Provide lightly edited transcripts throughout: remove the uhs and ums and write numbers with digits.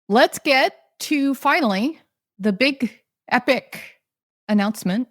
Let's get to finally the big epic announcement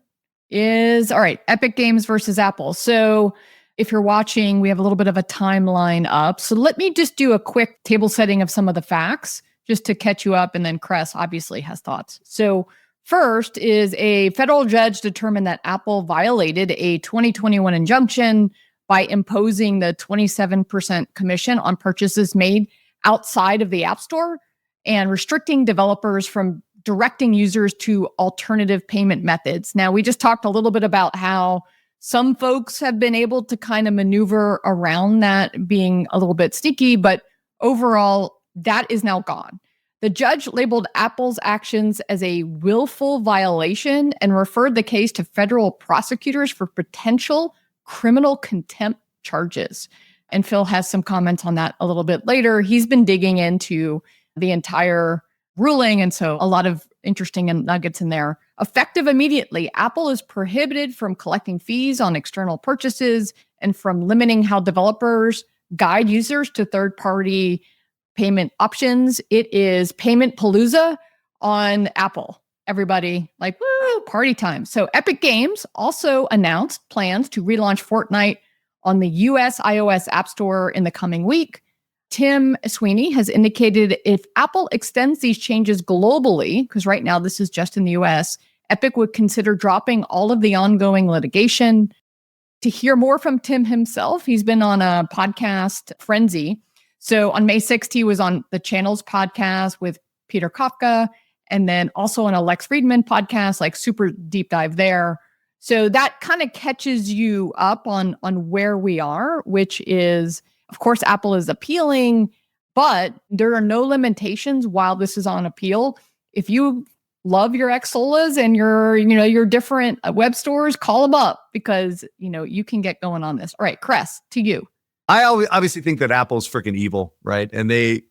is all right, Epic Games versus Apple. So if you're watching, we have a little bit of a timeline up. So let me just do a quick table setting of some of the facts just to catch you up. And then Cress obviously has thoughts. So first is a federal judge determined that Apple violated a 2021 injunction by imposing the 27% commission on purchases made outside of the App Store and restricting developers from directing users to alternative payment methods. Now, we just talked a little bit about how some folks have been able to kind of maneuver around that being a little bit sneaky, but overall, that is now gone. The judge labeled Apple's actions as a willful violation and referred the case to federal prosecutors for potential criminal contempt charges. And Phil has some comments on that a little bit later. He's been digging into the entire ruling. And so a lot of interesting nuggets in there. Effective immediately, Apple is prohibited from collecting fees on external purchases and from limiting how developers guide users to third-party payment options. It is payment palooza on Apple. Everybody like, woo, party time. So Epic Games also announced plans to relaunch Fortnite on the US iOS App Store in the coming week. Tim Sweeney has indicated if Apple extends these changes globally, because right now this is just in the US, Epic would consider dropping all of the ongoing litigation. To hear more from Tim himself, he's been on a podcast, Frenzy. So on May 6th, he was on the Channels podcast with Peter Kafka, and then also on a Lex Friedman podcast, like super deep dive there. So that kind of catches you up on where we are, which is, of course, Apple is appealing, but there are no limitations while this is on appeal. If you love your Xsolas and your different web stores, call them up because, you can get going on this. All right, Cress, to you. I obviously think that Apple's freaking evil, right? And they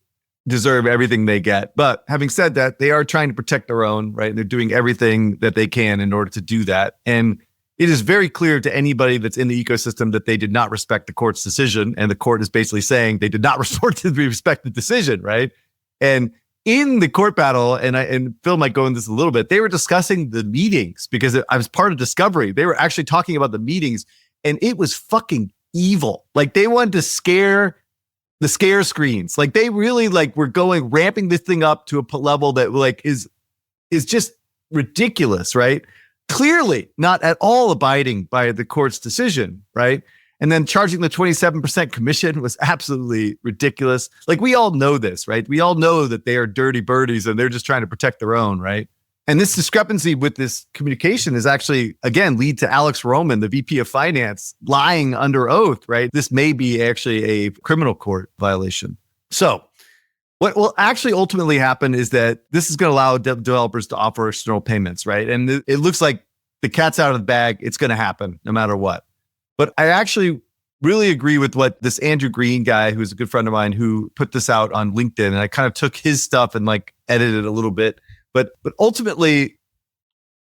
deserve everything they get. But having said that, they are trying to protect their own, right? And they're doing everything that they can in order to do that. And it is very clear to anybody that's in the ecosystem that they did not respect the court's decision. And the court is basically saying they did not respect the decision, right? And in the court battle, and Phil might go into this a little bit, they were discussing the meetings because I was part of Discovery. They were actually talking about the meetings, and it was fucking evil. Like they wanted to scare the scare screens. Like they really were ramping this thing up to a level that is just ridiculous, right? Clearly not at all abiding by the court's decision, right? And then charging the 27% commission was absolutely ridiculous. Like we all know this, right? We all know that they are dirty birdies and they're just trying to protect their own, right? And this discrepancy with this communication is actually, again, lead to Alex Roman, the VP of Finance, lying under oath, right? This may be actually a criminal court violation. So what will actually ultimately happen is that this is going to allow developers to offer external payments, right? And it looks like the cat's out of the bag. It's going to happen no matter what. But I actually really agree with what this Andrew Green guy, who's a good friend of mine, who put this out on LinkedIn. And I kind of took his stuff and edited it a little bit. But ultimately,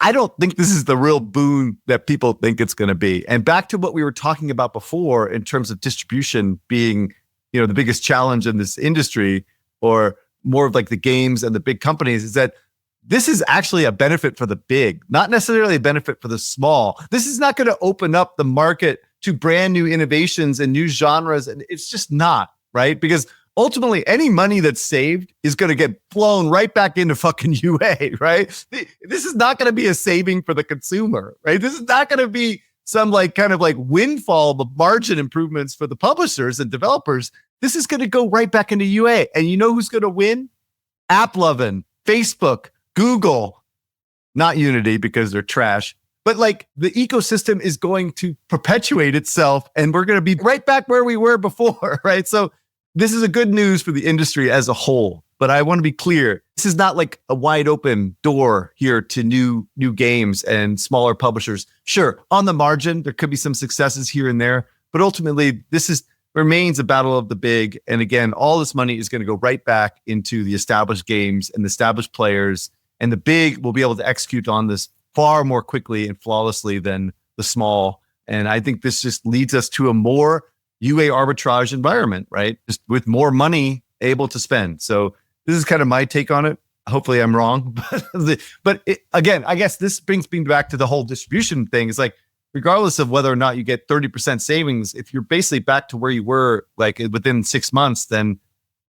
I don't think this is the real boon that people think it's going to be. And back to what we were talking about before in terms of distribution being, the biggest challenge in this industry, or more of the games and the big companies, is that this is actually a benefit for the big, not necessarily a benefit for the small. This is not going to open up the market to brand new innovations and new genres. And it's just not, right? Because ultimately, any money that's saved is going to get blown right back into fucking UA, right? This is not going to be a saving for the consumer, right? This is not going to be some windfall of margin improvements for the publishers and developers. This is going to go right back into UA. And you know who's going to win? AppLovin, Facebook, Google, not Unity because they're trash. But the ecosystem is going to perpetuate itself and we're going to be right back where we were before, right? So this is a good news for the industry as a whole, but I want to be clear. This is not a wide open door here to new games and smaller publishers. Sure, on the margin, there could be some successes here and there, but ultimately this remains a battle of the big. And again, all this money is going to go right back into the established games and the established players, and the big will be able to execute on this far more quickly and flawlessly than the small. And I think this just leads us to a more UA arbitrage environment, right? Just with more money able to spend. So this is kind of my take on it. Hopefully I'm wrong. But again, I guess this brings me back to the whole distribution thing. It's like, regardless of whether or not you get 30% savings, if you're basically back to where you were like within 6 months, then,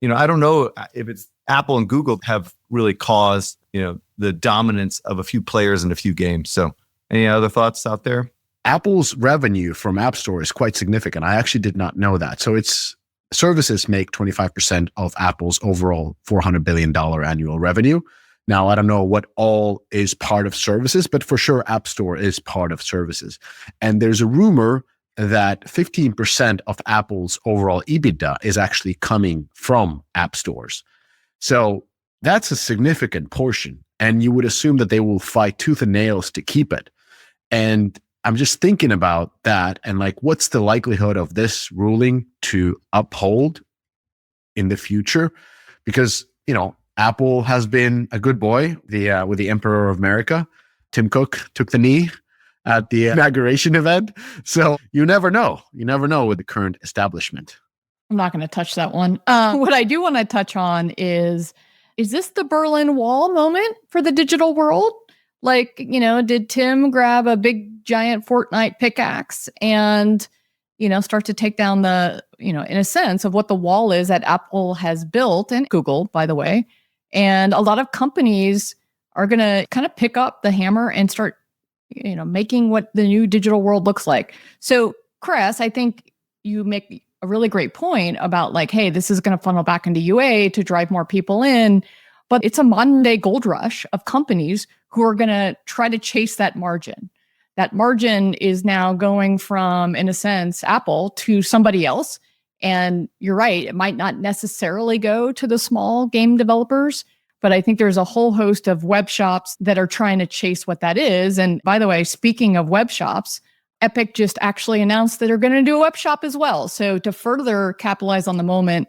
I don't know if it's Apple and Google have really caused, the dominance of a few players in a few games. So any other thoughts out there? Apple's revenue from App Store is quite significant. I actually did not know that. So services make 25% of Apple's overall $400 billion annual revenue. Now, I don't know what all is part of services, but for sure, App Store is part of services. And there's a rumor that 15% of Apple's overall EBITDA is actually coming from app stores. So that's a significant portion. And you would assume that they will fight tooth and nails to keep it. And I'm just thinking about that and like, what's the likelihood of this ruling to uphold in the future? Because, Apple has been a good boy, with the Emperor of America. Tim Cook took the knee at the inauguration event. So you never know. You never know with the current establishment. I'm not going to touch that one. What I do want to touch on is this the Berlin Wall moment for the digital world? Like, did Tim grab a big giant Fortnite pickaxe and, start to take down the, in a sense of what the wall is that Apple has built, and Google, by the way. And a lot of companies are going to kind of pick up the hammer and start, making what the new digital world looks like. So, Chris, I think you make a really great point about like, hey, this is going to funnel back into UA to drive more people in. But it's a modern day gold rush of companies who are going to try to chase that margin. That margin is now going from, in a sense, Apple to somebody else. And you're right, it might not necessarily go to the small game developers, but I think there's a whole host of web shops that are trying to chase what that is. And by the way, speaking of web shops, Epic just actually announced that they're going to do a web shop as well. So to further capitalize on the moment,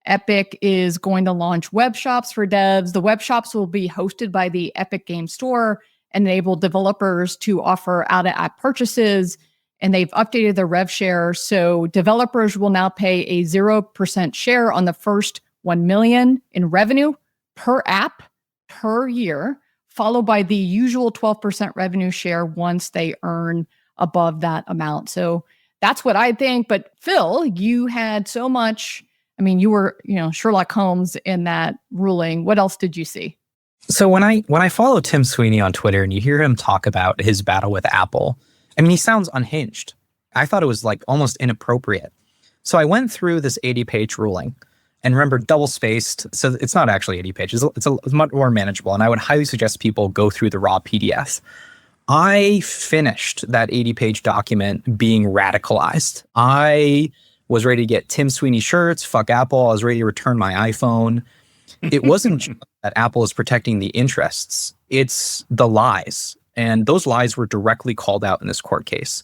Epic is going to launch web shops for devs. The web shops will be hosted by the Epic Game Store and enable developers to offer out-of-app purchases. And they've updated their rev share. So developers will now pay a 0% share on the first 1 million in revenue per app per year, followed by the usual 12% revenue share once they earn above that amount. So that's what I think. But Phil, you had so much. I mean, you were, Sherlock Holmes in that ruling. What else did you see? So when I follow Tim Sweeney on Twitter and you hear him talk about his battle with Apple, I mean, he sounds unhinged. I thought it was like almost inappropriate. So I went through this 80-page ruling, and remember, double-spaced. So it's not actually 80 pages. It's much more manageable, and I would highly suggest people go through the raw PDF. I finished that 80-page document being radicalized. I was ready to get Tim Sweeney shirts, fuck Apple. I was ready to return my iPhone. It wasn't just that Apple is protecting the interests. It's the lies. And those lies were directly called out in this court case.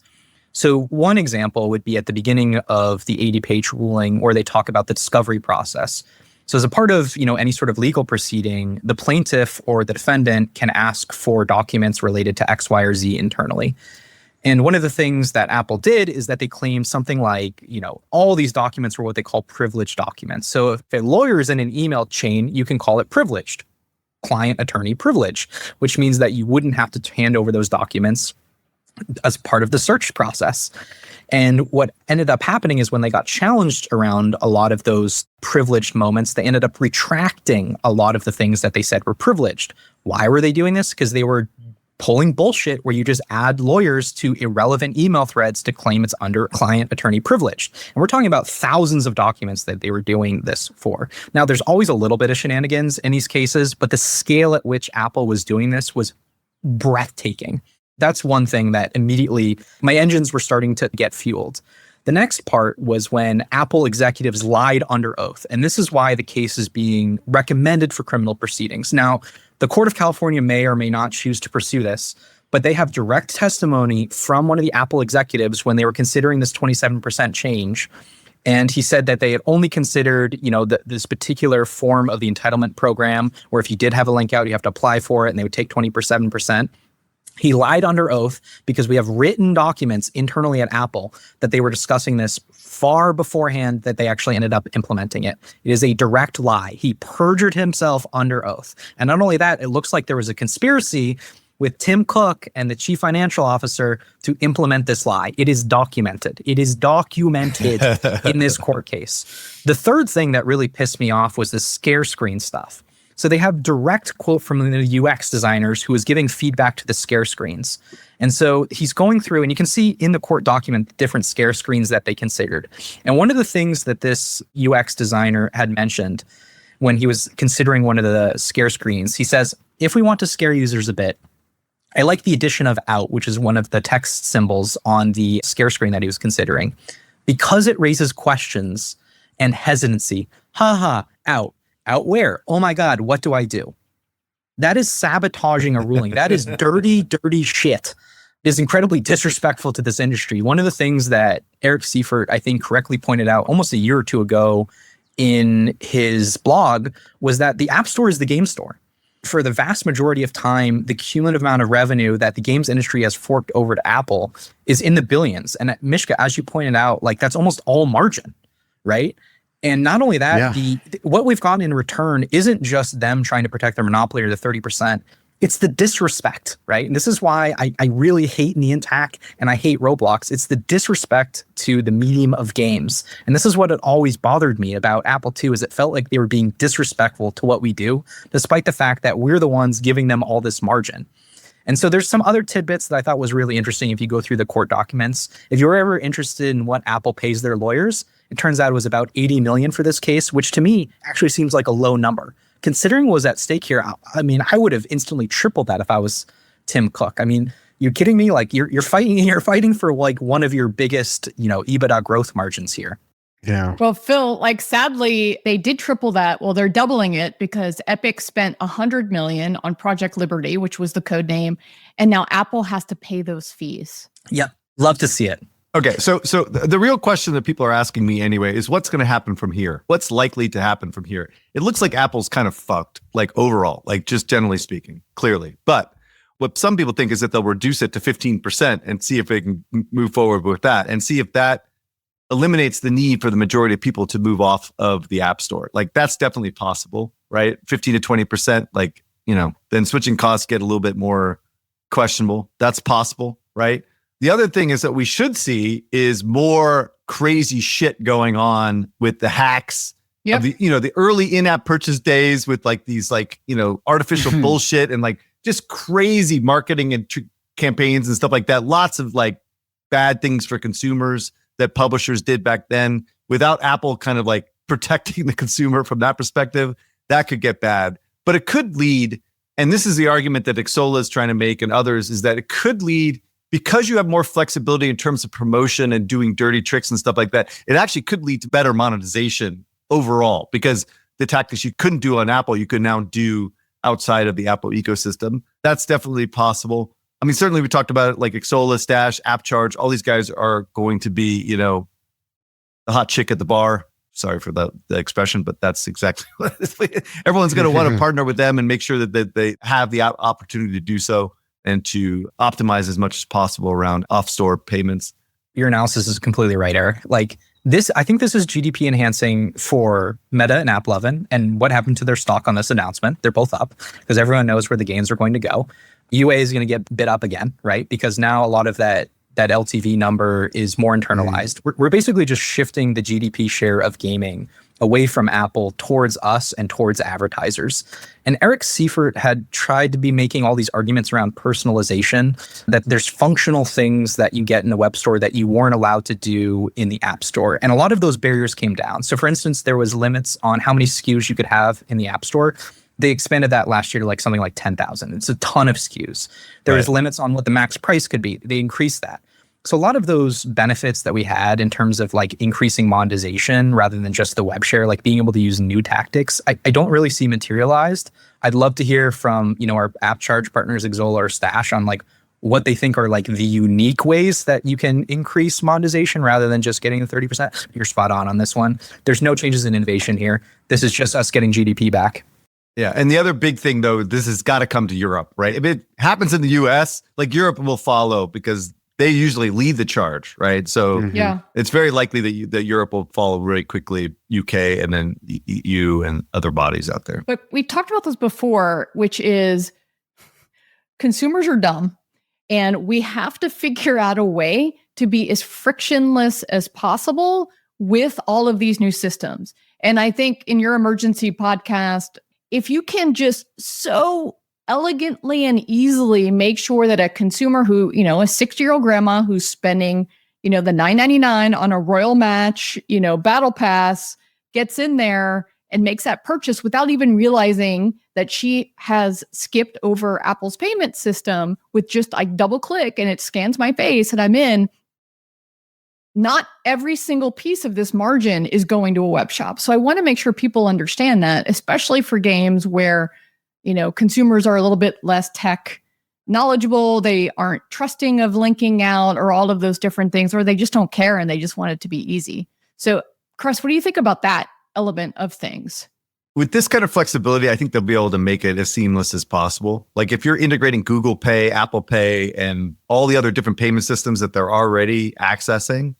So one example would be at the beginning of the 80-page ruling where they talk about the discovery process. So as a part of, any sort of legal proceeding, the plaintiff or the defendant can ask for documents related to X, Y, or Z internally. And one of the things that Apple did is that they claimed something like, all these documents were what they call privileged documents. So if a lawyer is in an email chain, you can call it privileged, client-attorney privilege, which means that you wouldn't have to hand over those documents as part of the search process. And what ended up happening is when they got challenged around a lot of those privileged moments, they ended up retracting a lot of the things that they said were privileged. Why were they doing this? Because they were pulling bullshit where you just add lawyers to irrelevant email threads to claim it's under client-attorney privilege. And we're talking about thousands of documents that they were doing this for. Now, there's always a little bit of shenanigans in these cases, but the scale at which Apple was doing this was breathtaking. That's one thing that immediately my engines were starting to get fueled. The next part was when Apple executives lied under oath. And this is why the case is being recommended for criminal proceedings. Now, the Court of California may or may not choose to pursue this, but they have direct testimony from one of the Apple executives when they were considering this 27% change. And he said that they had only considered, this particular form of the entitlement program, where if you did have a link out, you have to apply for it, and they would take 27%. He lied under oath because we have written documents internally at Apple that they were discussing this far beforehand that they actually ended up implementing it. It is a direct lie. He perjured himself under oath. And not only that, it looks like there was a conspiracy with Tim Cook and the chief financial officer to implement this lie. It is documented. It is documented in this court case. The third thing that really pissed me off was the scare screen stuff. So they have direct quote from the UX designers who is giving feedback to the scare screens. And so he's going through, and you can see in the court document, the different scare screens that they considered. And one of the things that this UX designer had mentioned when he was considering one of the scare screens, he says, if we want to scare users a bit, I like the addition of out, which is one of the text symbols on the scare screen that he was considering, because it raises questions and hesitancy. Haha, out. Out where? Oh my God, what do I do? That is sabotaging a ruling. That is dirty, dirty shit. It is incredibly disrespectful to this industry. One of the things that Eric Seifert, I think, correctly pointed out almost a year or two ago in his blog was that the App Store is the game store. For the vast majority of time, the cumulative amount of revenue that the games industry has forked over to Apple is in the billions. And Mishka, as you pointed out, like that's almost all margin, right? And not only that, what we've gotten in return isn't just them trying to protect their monopoly or the 30%. It's the disrespect, right? And this is why I really hate Niantic and I hate Roblox. It's the disrespect to the medium of games. And this is what it always bothered me about Apple too, is it felt like they were being disrespectful to what we do, despite the fact that we're the ones giving them all this margin. And so there's some other tidbits that I thought was really interesting if you go through the court documents. If you're ever interested in what Apple pays their lawyers, it turns out it was about 80 million for this case, which to me actually seems like a low number. Considering what was at stake here, I mean, I would have instantly tripled that if I was Tim Cook. I mean, you're kidding me? Like you're fighting for like one of your biggest, EBITDA growth margins here. Yeah. Well, Phil, like sadly, they did triple that. Well, they're doubling it because Epic spent 100 million on Project Liberty, which was the code name, and now Apple has to pay those fees. Yep. Love to see it. Okay, so the real question that people are asking me anyway is what's going to happen from here? What's likely to happen from here? It looks like Apple's kind of fucked, like overall, like just generally speaking, clearly. But what some people think is that they'll reduce it to 15% and see if they can move forward with that and see if that eliminates the need for the majority of people to move off of the App Store. Like that's definitely possible, right? 15 to 20%, like, then switching costs get a little bit more questionable. That's possible, right? The other thing is that we should see is more crazy shit going on with the hacks of the early in-app purchase days with like these artificial bullshit and like just crazy marketing and campaigns and stuff like that. Lots of like bad things for consumers that publishers did back then without Apple kind of like protecting the consumer from that perspective. That could get bad, but it could lead, and this is the argument that Exola is trying to make and others, is that it could lead, because you have more flexibility in terms of promotion and doing dirty tricks and stuff like that, it actually could lead to better monetization overall, because the tactics you couldn't do on Apple, you could now do outside of the Apple ecosystem. That's definitely possible. I mean, certainly we talked about it, like Exola, Stash, App Charge, all these guys are going to be, the hot chick at the bar. Sorry for the expression, but that's exactly what it is. Everyone's going to want to partner with them and make sure that they have the opportunity to do so, and to optimize as much as possible around off-store payments. Your analysis is completely right, Eric. Like this, I think this is GDP enhancing for Meta and AppLovin. And what happened to their stock on this announcement? They're both up because everyone knows where the gains are going to go. UA is going to get bid up again, right? Because now a lot of that LTV number is more internalized. We're basically just shifting the GDP share of gaming away from Apple towards us and towards advertisers. And Eric Seifert had tried to be making all these arguments around personalization, that there's functional things that you get in the web store that you weren't allowed to do in the App Store. And a lot of those barriers came down. So for instance, there was limits on how many SKUs you could have in the App Store. They expanded that last year to like something like 10,000. It's a ton of SKUs. There was limits on what the max price could be. They increased that. So a lot of those benefits that we had in terms of like increasing monetization rather than just the web share, like being able to use new tactics, I don't really see materialized. I'd love to hear from, our App Charge partners, Exola or Stash, on like what they think are like the unique ways that you can increase monetization rather than just getting the 30%. You're spot on this one. There's no changes in innovation here. This is just us getting GDP back. Yeah. And the other big thing, though, this has got to come to Europe, right? If it happens in the US, like Europe will follow because they usually lead the charge, right? So Yeah. it's very likely that Europe will follow really quickly, UK and then EU and other bodies out there. But we talked about this before, which is consumers are dumb and we have to figure out a way to be as frictionless as possible with all of these new systems. And I think in your emergency podcast, if you can just so elegantly and easily make sure that a consumer who, a 60-year-old grandma who's spending, the $9.99 on a Royal Match, battle pass gets in there and makes that purchase without even realizing that she has skipped over Apple's payment system with just I double click and it scans my face and I'm in. Not every single piece of this margin is going to a web shop. So I want to make sure people understand that, especially for games where, consumers are a little bit less tech knowledgeable. They aren't trusting of linking out or all of those different things, or they just don't care and they just want it to be easy. So, Chris, what do you think about that element of things? With this kind of flexibility, I think they'll be able to make it as seamless as possible. Like if you're integrating Google Pay, Apple Pay, and all the other different payment systems that they're already accessing,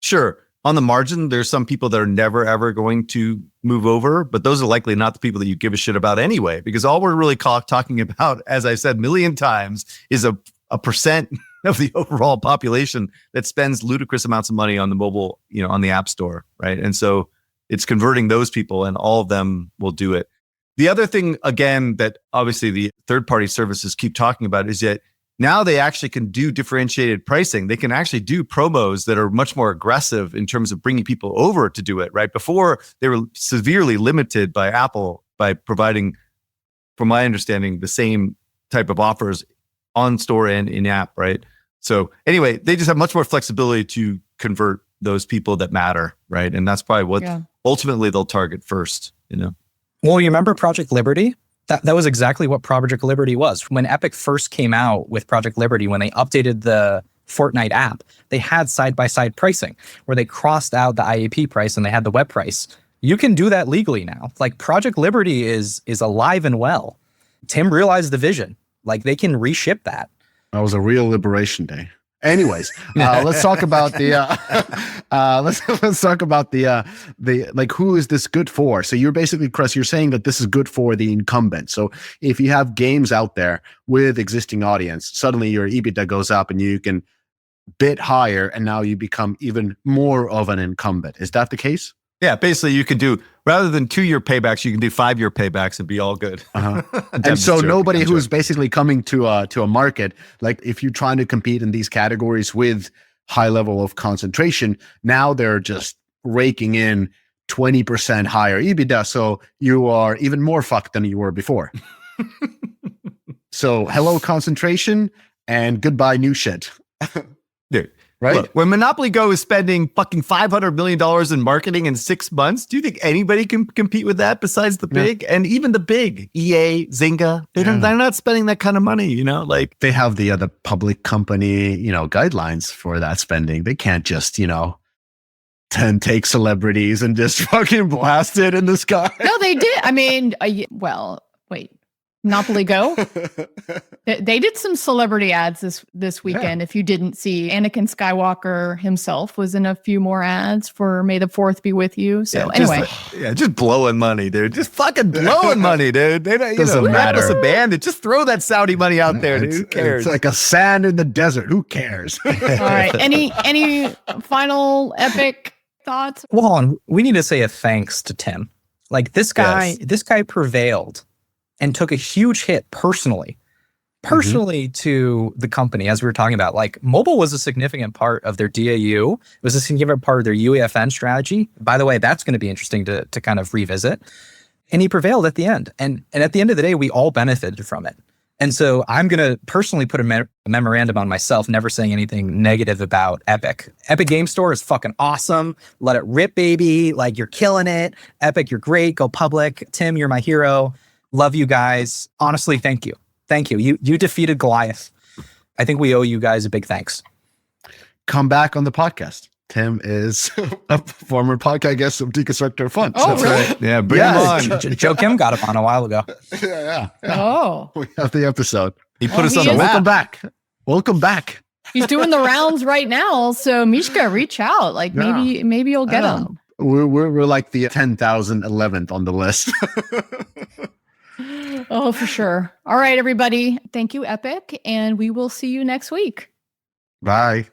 sure, on the margin, there's some people that are never, ever going to move over, but those are likely not the people that you give a shit about anyway, because all we're really talking about, as I said a million times, is a percent of the overall population that spends ludicrous amounts of money on the mobile, on the App Store, right? And so it's converting those people and all of them will do it. The other thing, again, that obviously the third-party services keep talking about is that now they actually can do differentiated pricing. They can actually do promos that are much more aggressive in terms of bringing people over to do it, right? Before, they were severely limited by Apple by providing, from my understanding, the same type of offers on store and in-app, right? So anyway, they just have much more flexibility to convert those people that matter, right? And that's probably what ultimately they'll target first, Well, you remember Project Liberty? That was exactly what Project Liberty was. When Epic first came out with Project Liberty, when they updated the Fortnite app, they had side-by-side pricing where they crossed out the IAP price and they had the web price. You can do that legally now. Like Project Liberty is alive and well. Tim realized the vision. Like they can reship that. That was a real liberation day. Anyways, let's talk about the let's talk about the like who is this good for? So you're basically, Chris, you're saying that this is good for the incumbent. So if you have games out there with existing audience, suddenly your EBITDA goes up and you can bid higher, and now you become even more of an incumbent. Is that the case? Yeah, basically you can do, rather than 2-year paybacks, you can do 5-year paybacks and be all good. And so nobody who's basically coming to a market, like if you're trying to compete in these categories with high level of concentration, now they're just raking in 20% higher EBITDA. So you are even more fucked than you were before. So hello concentration and goodbye new shit. Dude. Right? Look, when Monopoly Go is spending fucking $500 million in marketing in 6 months, do you think anybody can compete with that besides the big? And even the big, EA, Zynga, they're not spending that kind of money, like they have the other public company, guidelines for that spending. They can't just, take celebrities and just fucking blast it in the sky. No, they did. I mean, wait. Monopoly Go. They did some celebrity ads this weekend. If you didn't see, Anakin Skywalker himself was in a few more ads for May the 4th be with you. So anyway, just blowing money, dude. Just fucking blowing money, dude. They Doesn't matter. A band. Just throw that Saudi money out there, dude. Who cares? It's like a sand in the desert. Who cares? All right. Any final Epic thoughts? Well, hold on. We need to say a thanks to Tim. Like this guy prevailed and took a huge hit personally to the company, as we were talking about. Like mobile was a significant part of their DAU. It was a significant part of their UEFN strategy. By the way, that's going to be interesting to kind of revisit. And he prevailed at the end. And at the end of the day, we all benefited from it. And so I'm going to personally put a memorandum on myself, never saying anything negative about Epic. Epic Game Store is fucking awesome. Let it rip, baby. Like you're killing it. Epic, you're great. Go public. Tim, you're my hero. Love you guys. Honestly, thank you. Thank you. You defeated Goliath. I think we owe you guys a big thanks. Come back on the podcast. Tim is a former podcast guest of Deconstructor Fun. Oh, really? Right. Yeah, bring him on. Joe Kim got him on a while ago. Yeah. Oh, We have the episode. He put Well, us he on the is- map. Welcome back. Welcome back. he's doing the rounds right now. So Mishka, reach out. Like Yeah. maybe you'll get him. We're like the 10,011th on the list. Oh, for sure. All right, everybody. Thank you, Epic, and we will see you next week. Bye.